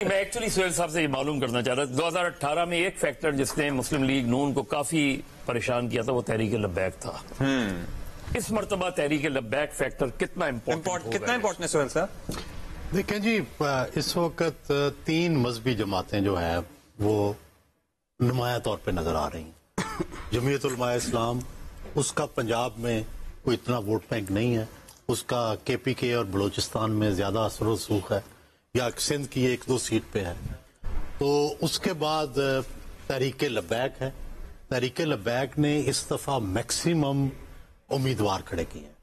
मैं एक्चुअली सुहेल साहब से ये मालूम करना चाह रहा था 2018 में एक फैक्टर जिसने मुस्लिम लीग नून को काफी परेशान किया था वो तहरीक लब्बैक था। इस मर्तबा तहरीक लब्बैक फैक्टर कितना इम्पोर्टेंट है सुहेल साहब? देखें जी, इस वक्त तीन मजहबी जमातें जो हैं वो नुमाया तौर पे नजर आ रही हैं। जमीयत उलमा इस्लाम, उसका पंजाब में कोई इतना वोट बैंक नहीं है, उसका KPK और बलूचिस्तान में ज्यादा असर रसूख है, या सिंध की एक दो सीट पे है। तो उसके बाद तहरीक लब्बैक है। तहरीक लब्बैक ने इस दफा मैक्सिमम उम्मीदवार खड़े किए हैं,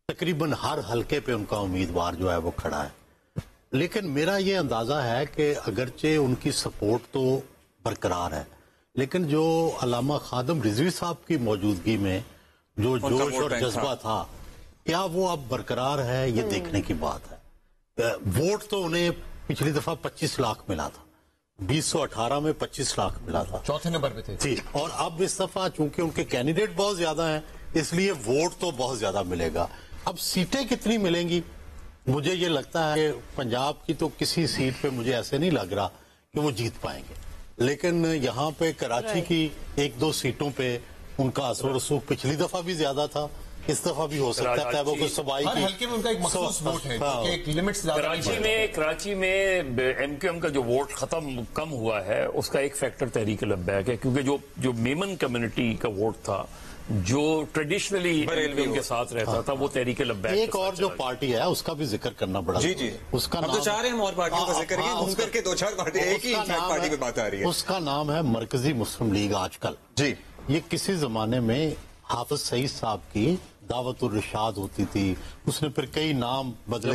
तकरीबन हर हलके पे उनका उम्मीदवार जो है वो खड़ा है। लेकिन मेरा ये अंदाजा है कि अगरचे उनकी सपोर्ट तो बरकरार है, लेकिन जो अल्लामा खादम रिजवी साहब की मौजूदगी में जो जोश और जज्बा था, क्या वो अब बरकरार है, ये देखने की बात है। वोट तो उन्हें पिछली दफा 25 लाख मिला था, 2018 में 25 लाख मिला था, चौथे नंबर पे थे जी। और अब इस दफा चूंकि उनके कैंडिडेट बहुत ज्यादा हैं, इसलिए वोट तो बहुत ज्यादा मिलेगा। अब सीटें कितनी मिलेंगी, मुझे ये लगता है कि पंजाब की तो किसी सीट पे मुझे ऐसे नहीं लग रहा कि वो जीत पाएंगे, लेकिन यहाँ पे कराची की एक दो सीटों पे उनका असर रसूख पिछली दफा भी ज्यादा था, इस दफा भी हो सकता है वो कुछ सबाई की हल्के में उनका एक मखसूस वोट है, एक लिमिट से कराची में MQM का जो वोट खत्म कम हुआ है उसका एक फैक्टर तहरीक लब्बैक है, क्योंकि जो मेमन कम्युनिटी का वोट था जो ट्रेडिशनली MQM के साथ रहता था वो तहरीक लब्बैक। एक और जो पार्टी है उसका भी जिक्र करना बड़ा जी जी, उसका नाम, तो चाह रहे हैं हम और पार्टियों का जिक्र घूम करके दो चार पार्टी एक ही पार्टी पे बात आ रही है। उसका नाम है मरकजी मुस्लिम लीग आजकल जी। ये किसी जमाने में हाफिज सईद साहब की दावतुर रिशाद होती थी, उसने फिर कई नाम बदले,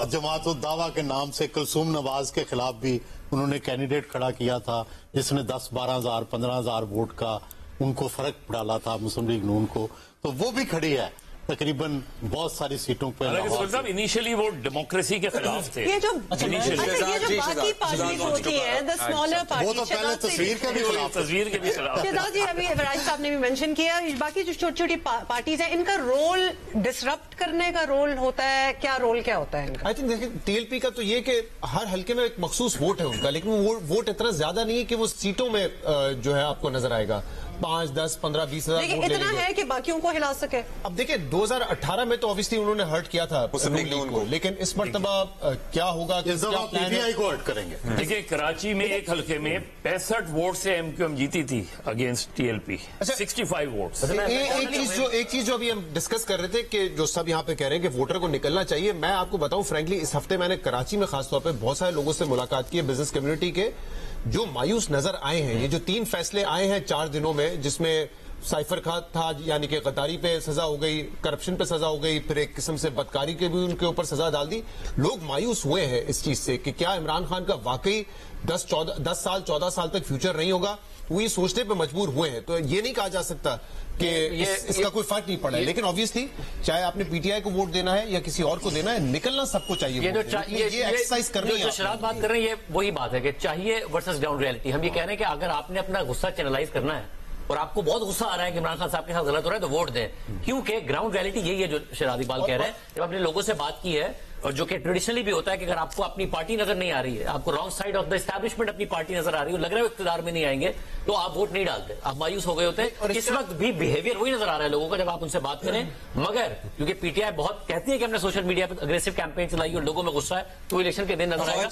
जमातुद दावा के नाम से कुलसूम नवाज के खिलाफ भी उन्होंने कैंडिडेट खड़ा किया था, जिसने 10-12 हजार 15 हजार वोट का उनको फर्क डाला था मुस्लिम लीग नून को। तो वो भी खड़ी है तकरीबन बहुत सारी सीटों पर। इनिशियली वो डेमोक्रेसी के खिलाफ थे। ये जो बाकी पार्टीज होती हैं, द स्मॉलर पार्टी, वो तो पहले तस्वीर के भी खिलाफ। शहजाद जी, अभी राज साहब ने भी मेंशन किया, बाकी जो छोटी छोटी पार्टीज हैं इनका रोल डिसरप्ट करने का रोल होता है, क्या रोल क्या होता है इनका? आई थिंक देखिए TLP का तो ये कि हर हल्के में एक मखसूस वोट है उनका, लेकिन वो वोट इतना ज्यादा नहीं है कि वो सीटों में जो है आपको नजर आएगा 5, 10, 15, 20 हजार वोट इतना है कि बाकियों को हिला सके। अब देखिए 2018 में तो ऑब्वियसली उन्होंने हर्ट किया था मुस्लिम लीग को, लेकिन इस मर्तबा क्या होगा, PTI को हर्ट करेंगे। देखिए कराची में एक हल्के में 65 वोट से MQM जीती थी अगेंस्ट TLP, 65 वोट्स। एक चीज जो अभी हम डिस्कस कर रहे थे कि जो सब यहाँ पे कह रहे हैं कि वोटर को निकलना चाहिए, मैं आपको बताऊं फ्रैंकली इस हफ्ते मैंने कराची में खासतौर पर बहुत सारे लोगों से मुलाकात की है, बिजनेस कम्युनिटी के, जो मायूस नजर आए हैं। ये जो 3 फैसले आए हैं 4 दिनों में, जिसमें साइफर खान था, यानी कि गद्दारी पे सजा हो गई, करप्शन पे सजा हो गई, फिर एक किस्म से बदकारी के भी उनके ऊपर सजा डाल दी। लोग मायूस हुए हैं इस चीज से कि क्या इमरान खान का वाकई 10 साल 14 साल तक फ्यूचर नहीं होगा। वो ये सोचने पे मजबूर हुए हैं। तो ये नहीं कहा जा सकता कि इसका कोई फर्क नहीं पड़ा है, लेकिन ऑब्वियसली चाहे आपने PTI को वोट देना है या किसी और को देना है, निकलना सबको चाहिए। ये एक्सरसाइज करनी है। शराब बात कर रहे हैं, ये वही बात है कि चाहिए वर्सेस ग्राउंड रियलिटी। हम ये कह रहे हैं कि अगर आपने अपना गुस्सा चैनलाइज करना है और आपको बहुत गुस्सा आ रहा है कि इमरान खान साहब के साथ गलत हो रहा है, तो वोट दें, क्योंकि ग्राउंड रियलिटी यही है जो शहजाद इकबाल कह रहे हैं। जब अपने लोगों से बात की है, और जो कि ट्रेडिशनली भी होता है कि अगर आपको अपनी पार्टी नजर नहीं आ रही है, आपको wrong side of the establishment अपनी पार्टी नजर आ रही है, लग रहा है इख्तियार में नहीं आएंगे, तो आप वोट नहीं डालते, आप मायूस हो गए होते हैं। इस वक्त भी बिहेवियर वही नजर आ रहा है लोगों का जब आप उनसे बात करें, मगर क्योंकि PTI बहुत कहती है कि हमने सोशल मीडिया पर अग्रेसिव कैंपेन चलाई और लोगों में गुस्सा है, तो इलेक्शन के दिन नजर आएगा।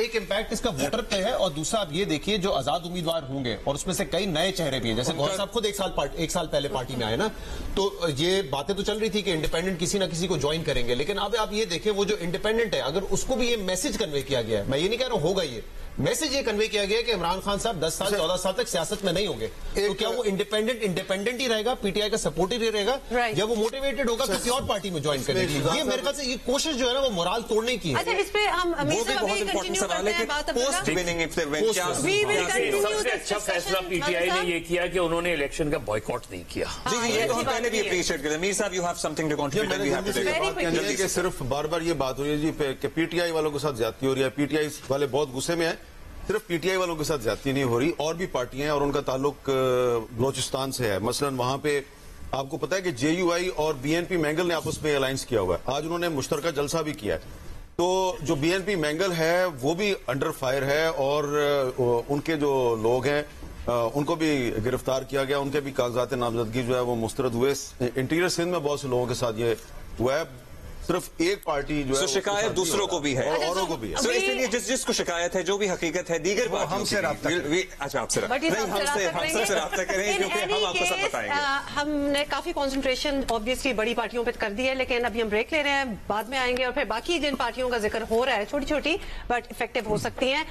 एक इम्पैक्ट इसका वोटर पे है, और दूसरा आप ये देखिए जो आजाद उम्मीदवार होंगे और उसमें से कई नए चेहरे भी हैं, जैसे गौर साहब खुद एक साल पहले पार्टी में आए ना, तो ये बातें तो चल रही थी कि इंडिपेंडेंट किसी ना किसी को ज्वाइन करेंगे, लेकिन अब आप ये देखें वो जो इंडिपेंडेंट है, अगर उसको भी ये मैसेज कन्वे किया गया है, मैं ये नहीं कह रहा हूं होगा, ये मैसेज ये कन्वे किया गया है कि इमरान खान साहब 10 साल 14 साल तक सियासत में नहीं होंगे, तो क्या वो इंडिपेंडेंट ही रहेगा, PTI का सपोर्ट ही रहेगा, या वो मोटिवेटेड होगा किसी और पार्टी में ज्वाइन करने के लिए? ये मेरे ख्याल से ये कोशिश जो है ना वो मोराल तोड़ने की है। अच्छा, इस पे हम बहुत इंपॉर्टेंट सवाल है कि पोस्ट विनिंग सबसे अच्छा फैसला PTI ने ये किया कि उन्होंने इलेक्शन का बॉयकॉट नहीं किया। ये तो हम पहले भी अप्रिशिएट करते हैं। मीर साहब, you have something to contribute. सिर्फ बार-बार ये बात हो रही है जी कि PTI वालों के साथ ज्यादती हो रही है, PTI वाले बहुत गुस्से में है। सिर्फ PTI वालों के साथ ज्यादती नहीं हो रही, और भी पार्टियां हैं और उनका ताल्लुक बलोचिस्तान से है। मसलन वहां पे आपको पता है कि JUI और BNP मैंगल ने आपस में अलायंस किया हुआ है। आज उन्होंने मुश्तरका जलसा भी किया है। तो जो बीएनपी मैंगल है वो भी अंडर फायर है और उनके जो लोग हैं उनको भी गिरफ्तार किया गया, उनके भी कागजात नामजदगी जो है वो मुस्तरद हुए। इंटीरियर सिंध में बहुत से लोगों के साथ ये हुआ है, सिर्फ एक पार्टी जो है शिकायत दूसरों को भी है और औरों को भी है। तो इसलिए जिसको शिकायत है, जो भी हकीकत है, दीगर हमसे रब्ता अच्छा आपसे हमसे रब्ता करें क्योंकि हम आपको सब बताएंगे। हमने काफी कंसंट्रेशन ऑब्वियसली बड़ी पार्टियों पे कर दी है, लेकिन अभी हम ब्रेक ले रहे हैं, बाद में आएंगे और फिर बाकी जिन पार्टियों का जिक्र हो रहा है छोटी छोटी बट इफेक्टिव हो सकती हैं